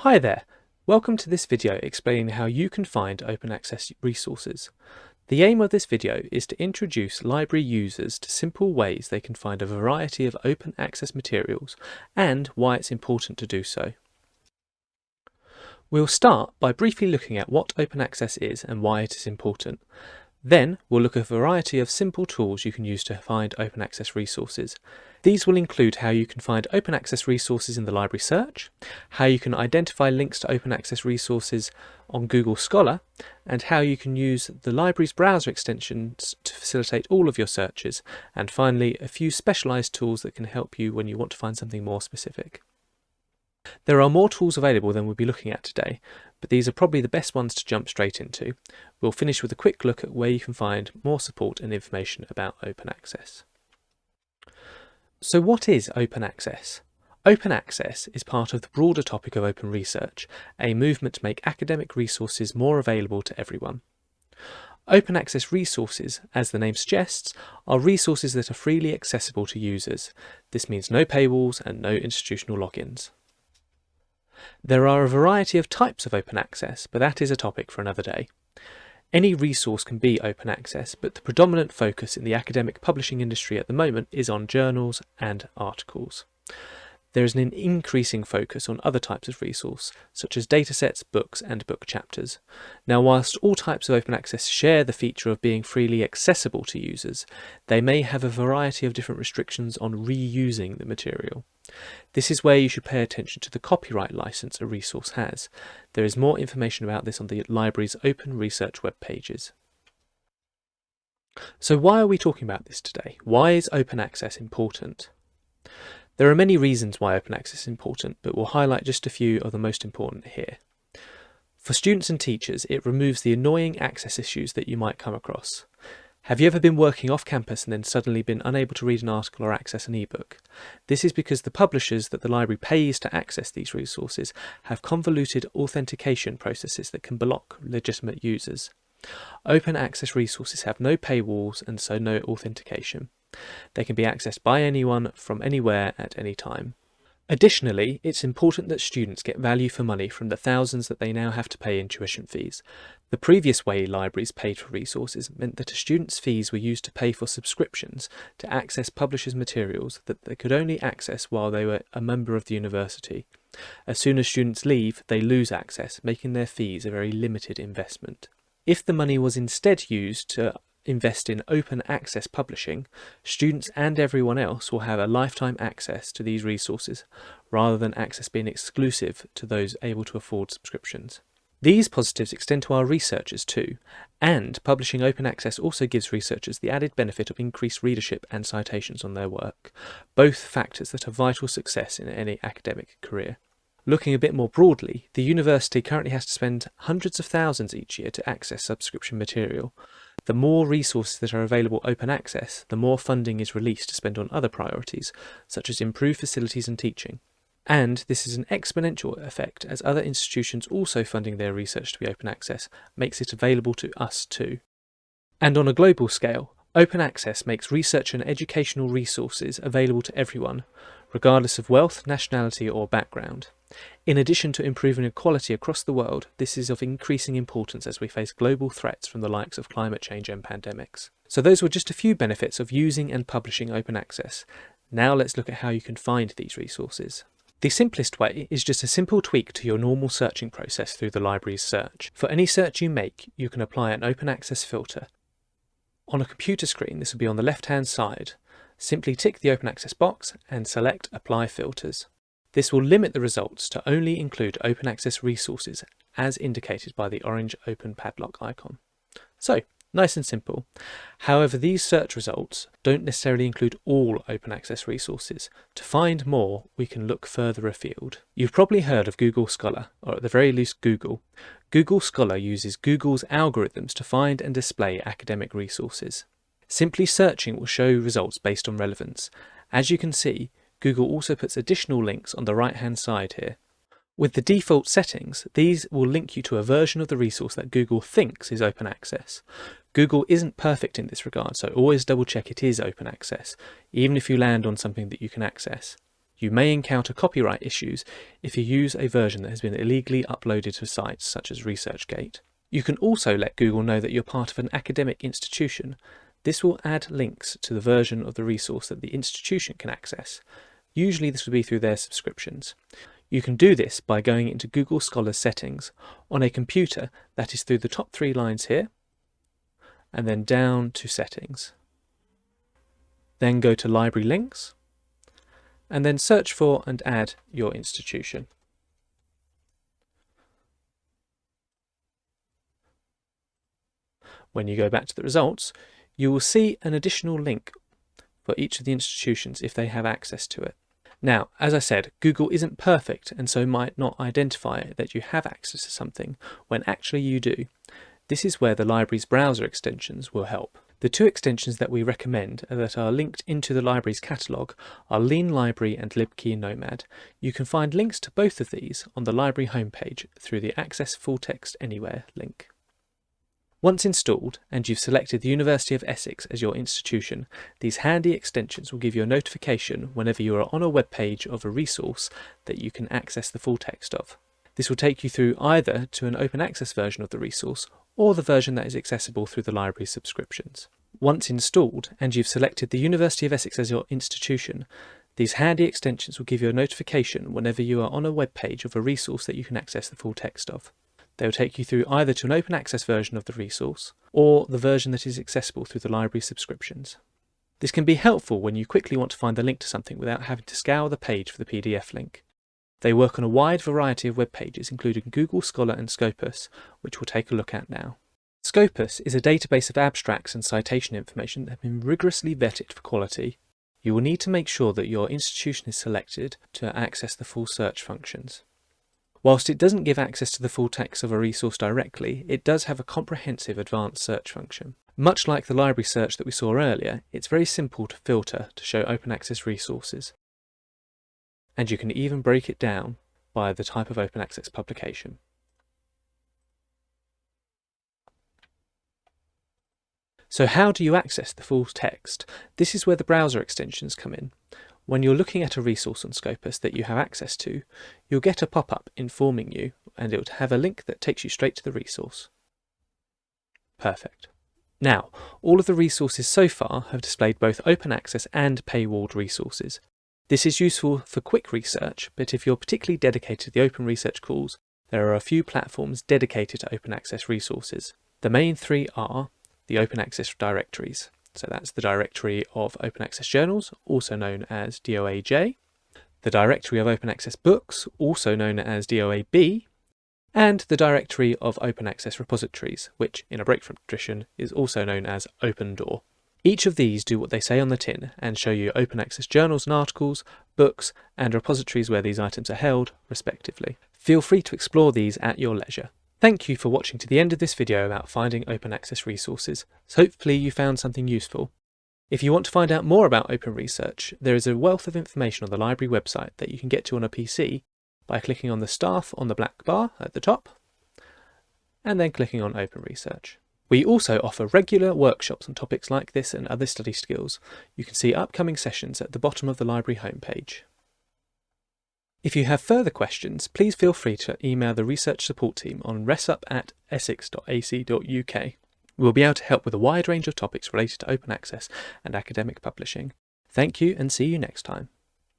Hi there, welcome to this video explaining how you can find open access resources. The aim of this video is to introduce library users to simple ways they can find a variety of open access materials and why it's important to do so. We'll start by briefly looking at what open access is and why it is important. Then we'll look at a variety of simple tools you can use to find open access resources. These will include how you can find open access resources in the library search, how you can identify links to open access resources on Google Scholar, and how you can use the library's browser extensions to facilitate all of your searches, and finally a few specialized tools that can help you when you want to find something more specific. There are more tools available than we'll be looking at today, but these are probably the best ones to jump straight into. We'll finish with a quick look at where you can find more support and information about open access. So what is open access? Open access is part of the broader topic of open research, a movement to make academic resources more available to everyone. Open access resources, as the name suggests, are resources that are freely accessible to users. This means no paywalls and no institutional logins. There are a variety of types of open access, but that is a topic for another day. Any resource can be open access, but the predominant focus in the academic publishing industry at the moment is on journals and articles. There is an increasing focus on other types of resource, such as datasets, books, and book chapters. Now, whilst all types of open access share the feature of being freely accessible to users, they may have a variety of different restrictions on reusing the material. This is where you should pay attention to the copyright license a resource has. There is more information about this on the library's open research web pages. So why are we talking about this today? Why is open access important? There are many reasons why open access is important, but we'll highlight just a few of the most important here. For students and teachers, it removes the annoying access issues that you might come across. Have you ever been working off campus and then suddenly been unable to read an article or access an ebook? This is because the publishers that the library pays to access these resources have convoluted authentication processes that can block legitimate users. Open access resources have no paywalls and so no authentication. They can be accessed by anyone from anywhere at any time. Additionally, it's important that students get value for money from the thousands that they now have to pay in tuition fees. The previous way libraries paid for resources meant that a student's fees were used to pay for subscriptions to access publishers' materials that they could only access while they were a member of the university. As soon as students leave, they lose access, making their fees a very limited investment. If the money was instead used to invest in open access publishing, students and everyone else will have a lifetime access to these resources, rather than access being exclusive to those able to afford subscriptions. These positives extend to our researchers too, and publishing open access also gives researchers the added benefit of increased readership and citations on their work, both factors that are vital success in any academic career. Looking a bit more broadly, the university currently has to spend hundreds of thousands each year to access subscription material. The more resources that are available open access, the more funding is released to spend on other priorities, such as improved facilities and teaching. And this is an exponential effect, as other institutions also funding their research to be open access makes it available to us too. And on a global scale, open access makes research and educational resources available to everyone, regardless of wealth, nationality or background. In addition to improving equality across the world, this is of increasing importance as we face global threats from the likes of climate change and pandemics. So those were just a few benefits of using and publishing open access. Now let's look at how you can find these resources. The simplest way is just a simple tweak to your normal searching process through the library's search. For any search you make, you can apply an open access filter. On a computer screen, this will be on the left-hand side. Simply tick the open access box and select Apply Filters. This will limit the results to only include open access resources as indicated by the orange open padlock icon. So, nice and simple. However, these search results don't necessarily include all open access resources. To find more, we can look further afield. You've probably heard of Google Scholar, or at the very least Google. Google Scholar uses Google's algorithms to find and display academic resources. Simply searching will show results based on relevance. As you can see, Google also puts additional links on the right-hand side here. With the default settings, these will link you to a version of the resource that Google thinks is open access. Google isn't perfect in this regard, so always double check it is open access, even if you land on something that you can access. You may encounter copyright issues if you use a version that has been illegally uploaded to sites such as ResearchGate. You can also let Google know that you're part of an academic institution. This will add links to the version of the resource that the institution can access. Usually this will be through their subscriptions. You can do this by going into Google Scholar's settings. On a computer, that is through the top 3 lines here, and then down to settings. Then go to library links, and then search for and add your institution. When you go back to the results, you will see an additional link for each of the institutions if they have access to it. Now, as I said, Google isn't perfect and so might not identify that you have access to something when actually you do. This is where the library's browser extensions will help. The 2 extensions that we recommend that are linked into the library's catalogue are Lean Library and LibKey Nomad. You can find links to both of these on the library homepage through the Access Full Text Anywhere link. Once installed and you've selected the University of Essex as your institution, these handy extensions will give you a notification whenever you are on a web page of a resource that you can access the full text of. This will take you through either to an open access version of the resource or the version that is accessible through the library's subscriptions. Once installed and you've selected the University of Essex as your institution, these handy extensions will give you a notification whenever you are on a web page of a resource that you can access the full text of. They will take you through either to an open access version of the resource or the version that is accessible through the library subscriptions. This can be helpful when you quickly want to find the link to something without having to scour the page for the PDF link. They work on a wide variety of web pages, including Google Scholar and Scopus, which we'll take a look at now. Scopus is a database of abstracts and citation information that have been rigorously vetted for quality. You will need to make sure that your institution is selected to access the full search functions. Whilst it doesn't give access to the full text of a resource directly, it does have a comprehensive advanced search function. Much like the library search that we saw earlier, it's very simple to filter to show open access resources. And you can even break it down by the type of open access publication. So how do you access the full text? This is where the browser extensions come in. When you're looking at a resource on Scopus that you have access to, you'll get a pop-up informing you, and it will have a link that takes you straight to the resource. Perfect. Now, all of the resources so far have displayed both open access and paywalled resources. This is useful for quick research, but if you're particularly dedicated to the open research calls, there are a few platforms dedicated to open access resources. The main 3 are the open access directories. So that's the Directory of Open Access Journals, also known as DOAJ, the Directory of Open Access Books, also known as DOAB, and the Directory of Open Access Repositories, which, in a break from tradition, is also known as Open Door. Each of these do what they say on the tin and show you open access journals and articles, books, and repositories where these items are held, respectively. Feel free to explore these at your leisure. Thank you for watching to the end of this video about finding open access resources. So hopefully you found something useful. If you want to find out more about open research, there is a wealth of information on the library website that you can get to on a PC by clicking on the staff on the black bar at the top, and then clicking on open research. We also offer regular workshops on topics like this and other study skills. You can see upcoming sessions at the bottom of the library homepage. If you have further questions, please feel free to email the research support team on ressup@essex.ac.uk. We'll be able to help with a wide range of topics related to open access and academic publishing. Thank you and see you next time.